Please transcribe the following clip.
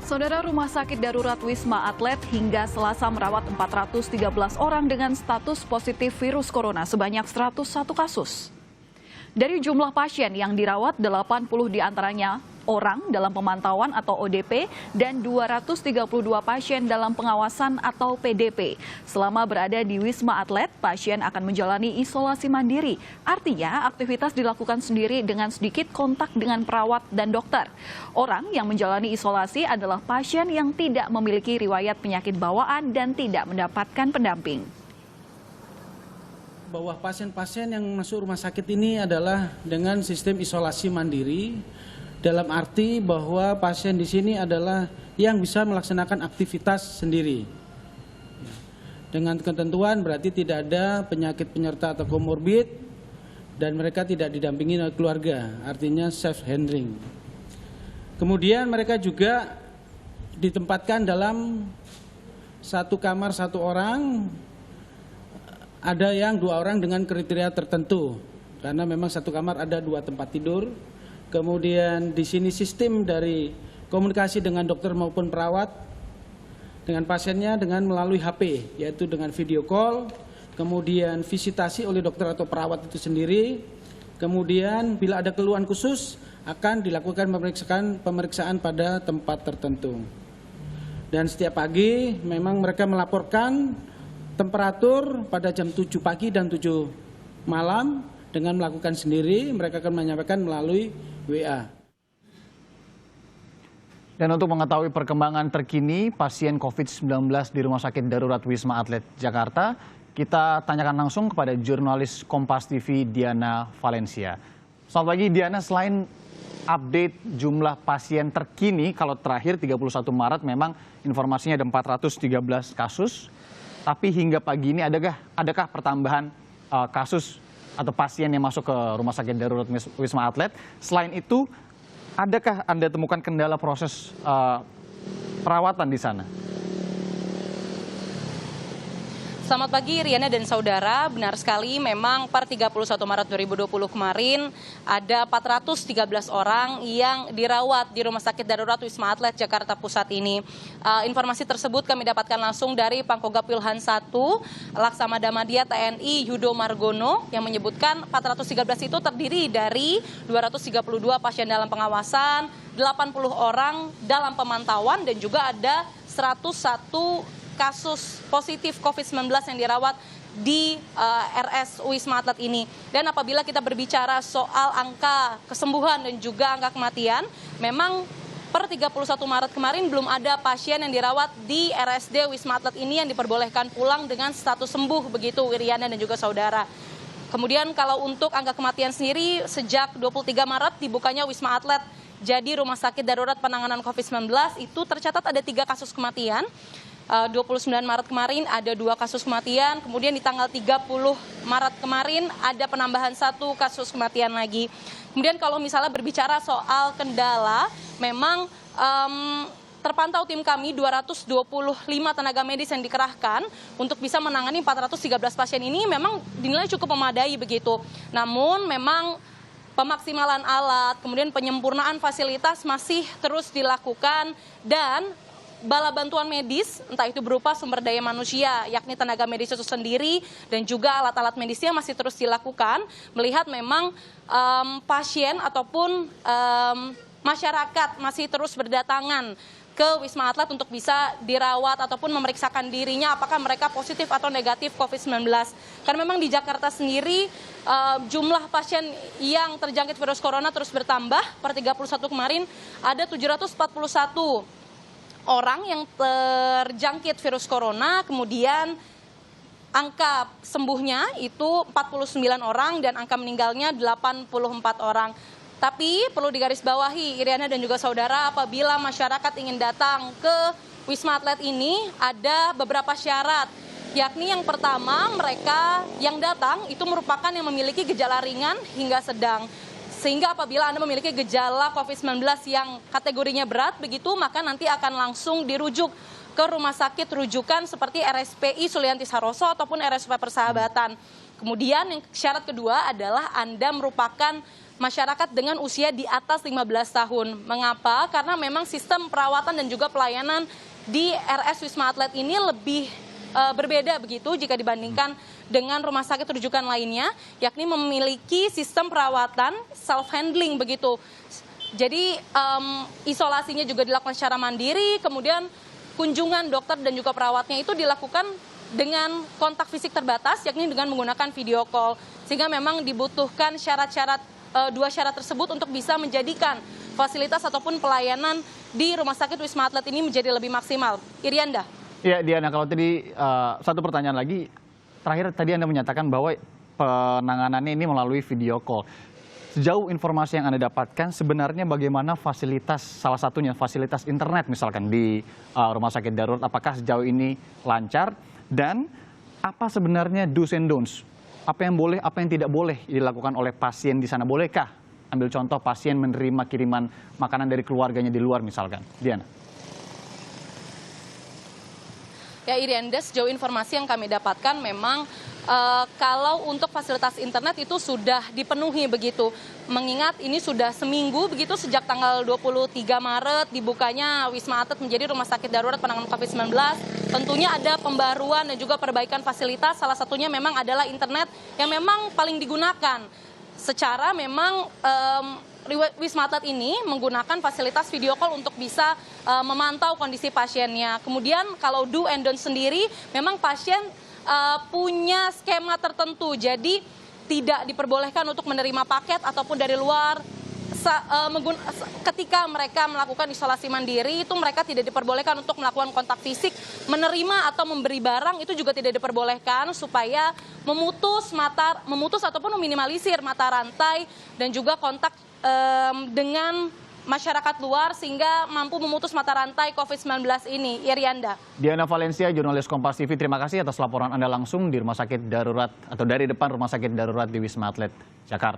Saudara, Rumah Sakit Darurat Wisma Atlet hingga Selasa merawat 413 orang dengan status positif virus corona sebanyak 101 kasus. Dari jumlah pasien yang dirawat, 80 diantaranya orang dalam pemantauan atau ODP dan 232 pasien dalam pengawasan atau PDP. Selama berada di Wisma Atlet, pasien akan menjalani isolasi mandiri. Artinya, aktivitas dilakukan sendiri dengan sedikit kontak dengan perawat dan dokter. Orang yang menjalani isolasi adalah pasien yang tidak memiliki riwayat penyakit bawaan dan tidak mendapatkan pendamping. Bahwa pasien-pasien yang masuk rumah sakit ini adalah dengan sistem isolasi mandiri, dalam arti bahwa pasien di sini adalah yang bisa melaksanakan aktivitas sendiri. Dengan ketentuan berarti tidak ada penyakit penyerta atau komorbid dan mereka tidak didampingi oleh keluarga, artinya self handling. Kemudian mereka juga ditempatkan dalam satu kamar satu orang. Ada yang 2 orang dengan kriteria tertentu, karena memang satu kamar ada 2 tempat tidur. Kemudian di sini sistem dari komunikasi dengan dokter maupun perawat dengan pasiennya dengan melalui HP, yaitu dengan video call. Kemudian visitasi oleh dokter atau perawat itu sendiri. Kemudian bila ada keluhan khusus akan dilakukan pemeriksaan pada tempat tertentu. Dan setiap pagi memang mereka melaporkan temperatur pada jam 7 pagi dan 7 malam dengan melakukan sendiri, mereka akan menyampaikan melalui WA. Dan untuk mengetahui perkembangan terkini pasien COVID-19 di Rumah Sakit Darurat Wisma Atlet Jakarta, kita tanyakan langsung kepada jurnalis Kompas TV Diana Valencia. Selamat pagi Diana, selain update jumlah pasien terkini, kalau terakhir 31 Maret memang informasinya ada 413 kasus. Tapi hingga pagi ini adakah pertambahan kasus atau pasien yang masuk ke Rumah Sakit Darurat Wisma Atlet? Selain itu, adakah Anda temukan kendala proses perawatan di sana? Selamat pagi Riana dan saudara, benar sekali memang per 31 Maret 2020 kemarin ada 413 orang yang dirawat di Rumah Sakit Darurat Wisma Atlet Jakarta Pusat ini. Informasi tersebut kami dapatkan langsung dari Pangkogap Wilhan 1, Laksamada Madya TNI Yudo Margono yang menyebutkan 413 itu terdiri dari 232 pasien dalam pengawasan, 80 orang dalam pemantauan dan juga ada 101 kasus positif COVID-19 yang dirawat di RS Wisma Atlet ini. Dan apabila kita berbicara soal angka kesembuhan dan juga angka kematian, memang per 31 Maret kemarin belum ada pasien yang dirawat di RSD Wisma Atlet ini yang diperbolehkan pulang dengan status sembuh, begitu Wiriana dan juga saudara. Kemudian kalau untuk angka kematian sendiri, sejak 23 Maret dibukanya Wisma Atlet jadi Rumah Sakit Darurat Penanganan COVID-19, itu tercatat ada 3 kasus kematian. 29 Maret kemarin ada 2 kasus kematian, kemudian di tanggal 30 Maret kemarin ada penambahan 1 kasus kematian lagi. Kemudian kalau misalnya berbicara soal kendala, memang terpantau tim kami 225 tenaga medis yang dikerahkan untuk bisa menangani 413 pasien ini memang dinilai cukup memadai begitu. Namun memang pemaksimalan alat, kemudian penyempurnaan fasilitas masih terus dilakukan dan bala bantuan medis, entah itu berupa sumber daya manusia, yakni tenaga medis itu sendiri, dan juga alat-alat medisnya masih terus dilakukan, melihat memang pasien ataupun masyarakat masih terus berdatangan ke Wisma Atlet untuk bisa dirawat ataupun memeriksakan dirinya apakah mereka positif atau negatif COVID-19. Karena memang di Jakarta sendiri jumlah pasien yang terjangkit virus corona terus bertambah. Per 31 kemarin ada 741 orang yang terjangkit virus corona, kemudian angka sembuhnya itu 49 orang dan angka meninggalnya 84 orang. Tapi perlu digarisbawahi Iriana dan juga saudara, apabila masyarakat ingin datang ke Wisma Atlet ini ada beberapa syarat, yakni yang pertama mereka yang datang itu merupakan yang memiliki gejala ringan hingga sedang. Sehingga apabila Anda memiliki gejala COVID-19 yang kategorinya berat, begitu maka nanti akan langsung dirujuk ke rumah sakit rujukan seperti RSPI Sulianti Saroso ataupun RSUP Persahabatan. Kemudian yang syarat kedua adalah Anda merupakan masyarakat dengan usia di atas 15 tahun. Mengapa? Karena memang sistem perawatan dan juga pelayanan di RS Wisma Atlet ini lebih berbeda begitu jika dibandingkan dengan rumah sakit rujukan lainnya, yakni memiliki sistem perawatan self-handling begitu. Jadi isolasinya juga dilakukan secara mandiri, kemudian kunjungan dokter dan juga perawatnya itu dilakukan dengan kontak fisik terbatas, yakni dengan menggunakan video call. Sehingga memang dibutuhkan dua syarat tersebut untuk bisa menjadikan fasilitas ataupun pelayanan di Rumah Sakit Wisma Atlet ini menjadi lebih maksimal. Irianda. Ya, Diana, kalau tadi satu pertanyaan lagi, terakhir tadi Anda menyatakan bahwa penanganannya ini melalui video call. Sejauh informasi yang Anda dapatkan, sebenarnya bagaimana fasilitas, salah satunya fasilitas internet misalkan di Rumah Sakit Darurat, apakah sejauh ini lancar? Dan apa sebenarnya do's and don'ts? Apa yang boleh, apa yang tidak boleh dilakukan oleh pasien di sana? Bolehkah ambil contoh pasien menerima kiriman makanan dari keluarganya di luar misalkan? Diana. Ya, Irianda, sejauh informasi yang kami dapatkan memang kalau untuk fasilitas internet itu sudah dipenuhi begitu. Mengingat ini sudah seminggu begitu sejak tanggal 23 Maret dibukanya Wisma Atlet menjadi Rumah Sakit Darurat Penanganan COVID-19. Tentunya ada pembaruan dan juga perbaikan fasilitas, salah satunya memang adalah internet yang memang paling digunakan. Secara memang Wisma Atlet ini menggunakan fasilitas video call untuk bisa memantau kondisi pasiennya. Kemudian kalau do and don't sendiri, memang pasien punya skema tertentu, jadi tidak diperbolehkan untuk menerima paket ataupun dari luar. Ketika mereka melakukan isolasi mandiri, itu mereka tidak diperbolehkan untuk melakukan kontak fisik, menerima atau memberi barang itu juga tidak diperbolehkan, supaya memutus ataupun meminimalisir mata rantai dan juga kontak dengan masyarakat luar sehingga mampu memutus mata rantai COVID-19 ini. Irianda. Diana Valencia, jurnalis Kompas TV, terima kasih atas laporan Anda langsung di Rumah Sakit Darurat atau dari depan Rumah Sakit Darurat di Wisma Atlet Jakarta.